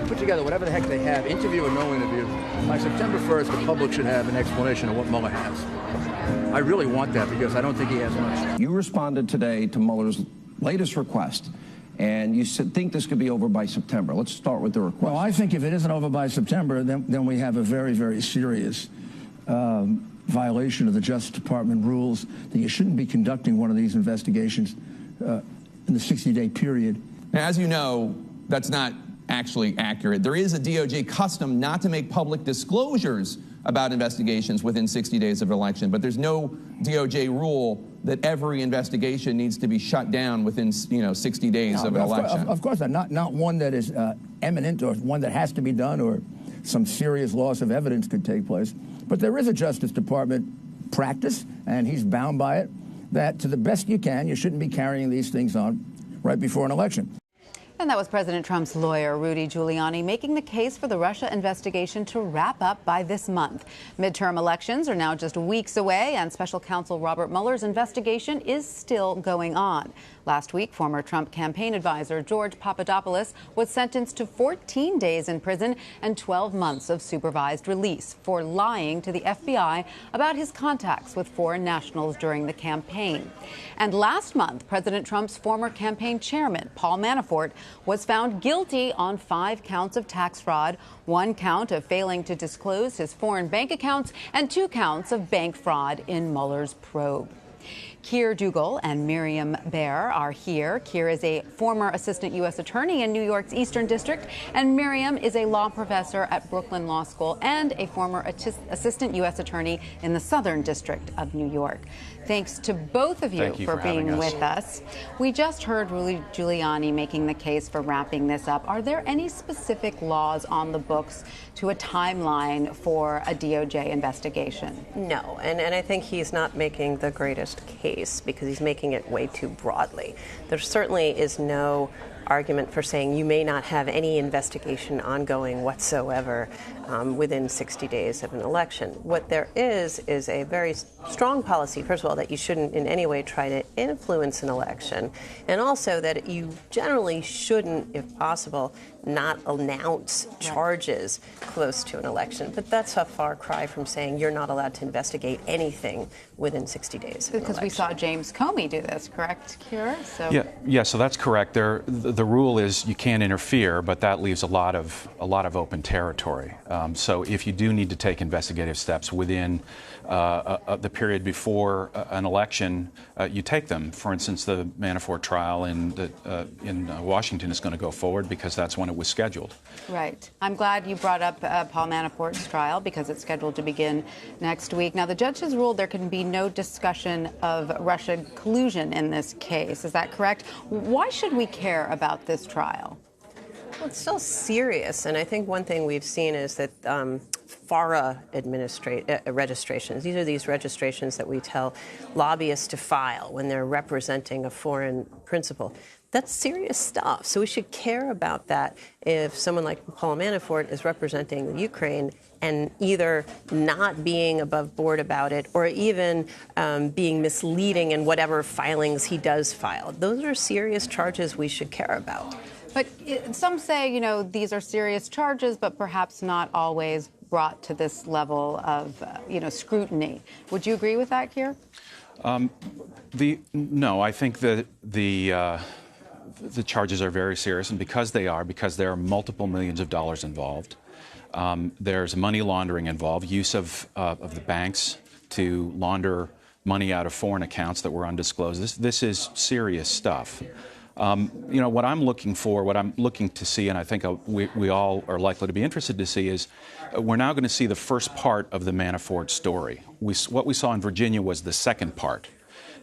put together whatever the heck they have, interview or no interview. By September 1st, the public should have an explanation of what Mueller has. I really want that because I don't think he has much. You responded today to Mueller's latest request, and you think this could be over by September. Let's start with the request. Well, I think if it isn't over by September, then we have a very, very serious violation of the Justice Department rules that you shouldn't be conducting one of these investigations in the 60-day period. Now, as you know, that's not actually accurate. There is a DOJ custom not to make public disclosures about investigations within 60 days of an election, but there's no DOJ rule that every investigation needs to be shut down within 60 days of an election. Of course not one that is imminent or one that has to be done or some serious loss of evidence could take place. But there is a Justice Department practice, and he's bound by it, that to the best you can, you shouldn't be carrying these things on right before an election. And that was President Trump's lawyer, Rudy Giuliani, making the case for the Russia investigation to wrap up by this month. Midterm elections are now just weeks away, and special counsel Robert Mueller's investigation is still going on. Last week, former Trump campaign advisor George Papadopoulos was sentenced to 14 days in prison and 12 months of supervised release for lying to the FBI about his contacts with foreign nationals during the campaign. And last month, President Trump's former campaign chairman, Paul Manafort, was found guilty on 5 counts of tax fraud, 1 count of failing to disclose his foreign bank accounts, and 2 counts of bank fraud in Mueller's probe. Keir Dougall and Miriam Baer are here. Keir is a former assistant U.S. attorney in New York's Eastern District, and Miriam is a law professor at Brooklyn Law School and a former assistant U.S. attorney in the Southern District of New York. Thanks to both of you for being with us. We just heard Rudy Giuliani making the case for wrapping this up. Are there any specific laws on the books to a timeline for a DOJ investigation? No, and I think he's not making the greatest case because he's making it way too broadly. There certainly is no argument for saying you may not have any investigation ongoing whatsoever within 60 days of an election. What there is a very strong policy, first of all, that you shouldn't in any way try to influence an election, and also that you generally shouldn't, if possible, not announce charges close to an election. But that's a far cry from saying you're not allowed to investigate anything within 60 days of an election. Because we saw James Comey do this, correct, Keir? Yeah, so that's correct. The rule is you can't interfere, but that leaves a lot of open territory. So if you do need to take investigative steps within the period before an election, you take them. For instance, the Manafort trial in Washington is going to go forward because that's when it was scheduled. Right. I'm glad you brought up Paul Manafort's trial because it's scheduled to begin next week. Now, the judge has ruled there can be no discussion of Russian collusion in this case. Is that correct? Why should we care about this trial? Well, it's still serious, and I think one thing we've seen is that FARA registrations, these are these registrations that we tell lobbyists to file when they're representing a foreign principal. That's serious stuff, so we should care about that if someone like Paul Manafort is representing the Ukraine and either not being above board about it or even being misleading in whatever filings he does file. Those are serious charges we should care about. But some say, these are serious charges, but perhaps not always brought to this level of, scrutiny. Would you agree with that, Keir? No, I think that the charges are very serious, and because there are multiple millions of dollars involved. There's money laundering involved, use of the banks to launder money out of foreign accounts that were undisclosed. This is serious stuff. What I'm looking to see, and I think we all are likely to be interested to see, is we're now going to see the first part of the Manafort story. What we saw in Virginia was the second part.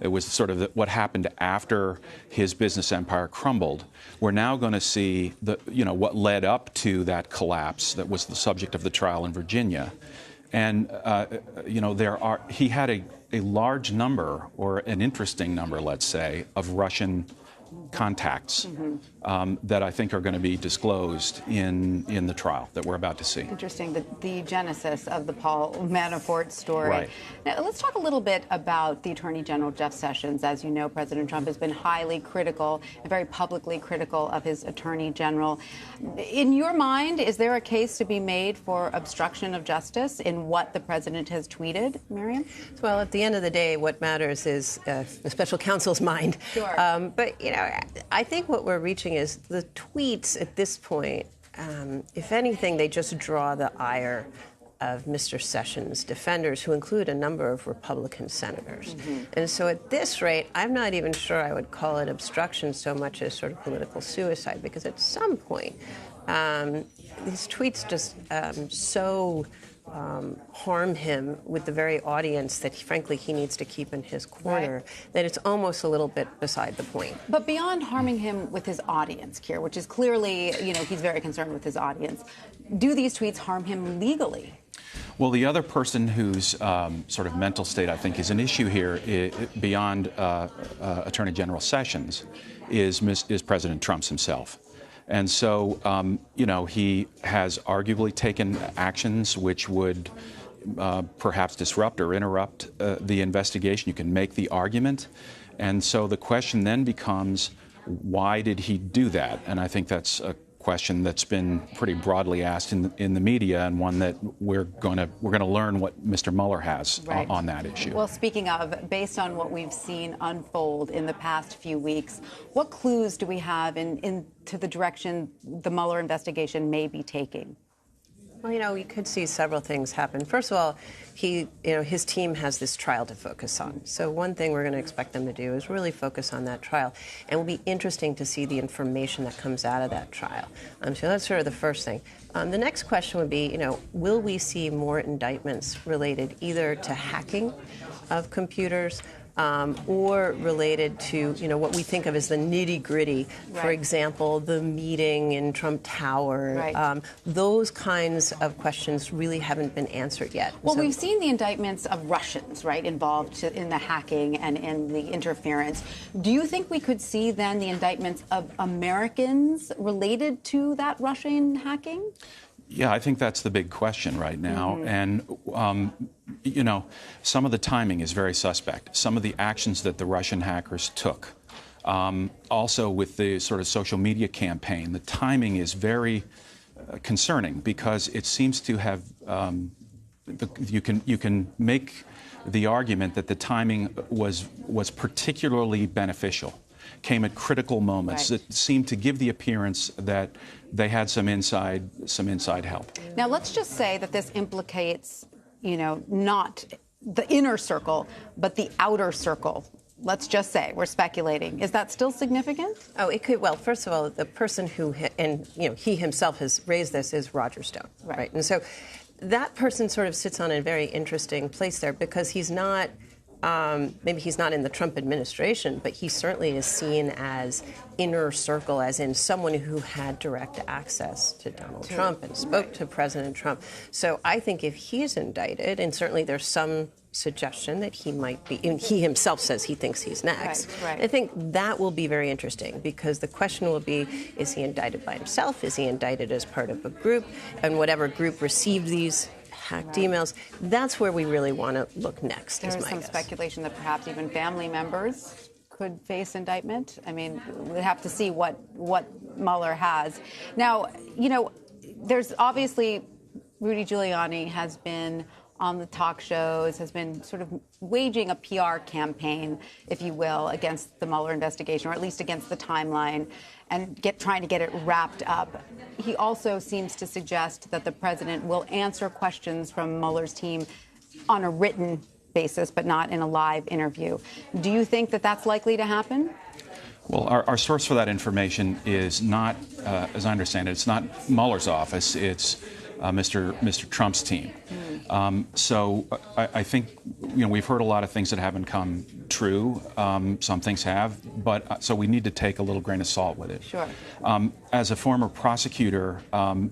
It was sort of what happened after his business empire crumbled. We're now going to see what led up to that collapse that was the subject of the trial in Virginia. And, he had a large number, or an interesting number, let's say, of Russian contacts that I think are going to be disclosed in the trial that we're about to see. Interesting, the genesis of the Paul Manafort story. Right. Now, let's talk a little bit about the Attorney General, Jeff Sessions. As you know, President Trump has been highly critical and very publicly critical of his Attorney General. In your mind, is there a case to be made for obstruction of justice in what the president has tweeted, Miriam? Well, at the end of the day, what matters is the special counsel's mind. Sure. But, I think what we're reaching is the tweets at this point, if anything, they just draw the ire of Mr. Sessions' defenders, who include a number of Republican senators. Mm-hmm. And so at this rate, I'm not even sure I would call it obstruction so much as sort of political suicide, because at some point, these tweets just harm him with the very audience that, frankly, he needs to keep in his corner, right, that it's almost a little bit beside the point. But beyond harming him with his audience, Keir, which is clearly, he's very concerned with his audience, do these tweets harm him legally? Well, the other person whose sort of mental state, I think, is an issue here, beyond Attorney General Sessions, is President Trump himself. And so, he has arguably taken actions which would perhaps disrupt or interrupt the investigation. You can make the argument. And so the question then becomes, why did he do that? And I think that's a question that's been pretty broadly asked in the media, and one that we're going to learn what Mr. Mueller has on that issue. Well, speaking of, based on what we've seen unfold in the past few weeks, what clues do we have into the direction the Mueller investigation may be taking? Well, we could see several things happen. First of all, his team has this trial to focus on. So one thing we're going to expect them to do is really focus on that trial. And it will be interesting to see the information that comes out of that trial. So that's sort of the first thing. The next question would be, will we see more indictments related either to hacking of computers, or related to, what we think of as the nitty-gritty. Right. For example, the meeting in Trump Tower. Right. Those kinds of questions really haven't been answered yet. Well, we've seen the indictments of Russians, involved in the hacking and in the interference. Do you think we could see then the indictments of Americans related to that Russian hacking? Yeah, I think that's the big question right now. Mm-hmm. And, some of the timing is very suspect. Some of the actions that the Russian hackers took, also with the sort of social media campaign, the timing is very concerning, because it seems to have, you can make the argument that the timing was particularly beneficial, came at critical moments that seemed to give the appearance that they had some inside help. Now, let's just say that this implicates, not the inner circle, but the outer circle. Let's just say, we're speculating. Is that still significant? Oh, it could. Well, first of all, the person who, he himself has raised this is Roger Stone. Right. And so that person sort of sits on a very interesting place there, because he's not, maybe he's not in the Trump administration, but he certainly is seen as inner circle, as in someone who had direct access to Donald Trump and spoke to President Trump. So I think if he's indicted, and certainly there's some suggestion that he might be, and he himself says he thinks he's next. Right. I think that will be very interesting, because the question will be, is he indicted by himself? Is he indicted as part of a group? And whatever group received these hacked emails, that's where we really want to look next. There's some speculation that perhaps even family members could face indictment. I mean, we'll have to see what Mueller has. Now, there's obviously, Rudy Giuliani has been on the talk shows, has been sort of waging a PR campaign, if you will, against the Mueller investigation, or at least against the timeline, and trying to get it wrapped up. He also seems to suggest that the president will answer questions from Mueller's team on a written basis, but not in a live interview. Do you think that that's likely to happen? Well, our source for that information is not, as I understand it, it's not Mueller's office. It's Mr. Trump's team. So I think, we've heard a lot of things that haven't come true. Some things have, but so we need to take a little grain of salt with it. Sure. As a former prosecutor,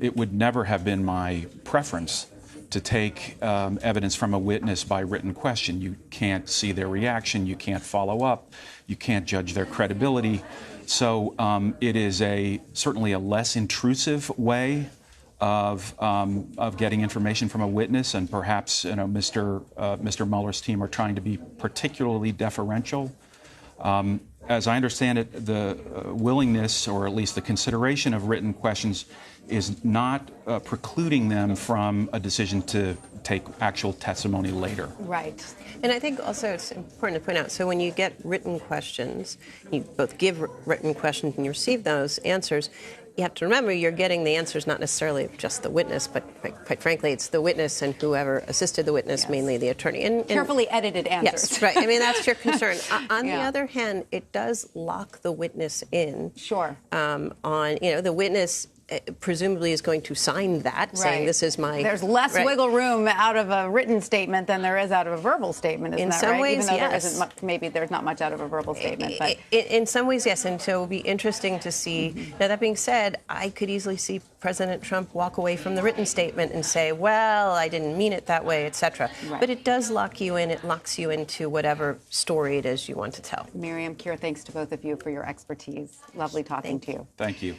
it would never have been my preference to take evidence from a witness by written question. You can't see their reaction. You can't follow up. You can't judge their credibility. So it is certainly a less intrusive way of getting information from a witness, and perhaps Mr. Mueller's team are trying to be particularly deferential. As I understand it, the willingness, or at least the consideration of written questions, is not precluding them from a decision to take actual testimony later. Right. And I think also it's important to point out, so when you get written questions, you both give written questions and you receive those answers, you have to remember you're getting the answers not necessarily of just the witness, but quite frankly, it's the witness and whoever assisted the witness, mainly the attorney. And carefully edited answers. Yes, right. I mean, that's your concern. On Yeah. the other hand, it does lock the witness in. Sure. The witness presumably is going to sign that, saying this is my... There's less wiggle room out of a written statement than there is out of a verbal statement, isn't in that some right? ways, Even though yes. there isn't much, maybe there's not much out of a verbal statement. But In some ways, yes. And so it will be interesting to see. Now, that being said, I could easily see President Trump walk away from the written statement and say, well, I didn't mean it that way, etc. Right. But it does lock you in. It locks you into whatever story it is you want to tell. Miriam, Keir, thanks to both of you for your expertise. Lovely talking to you. Thank you.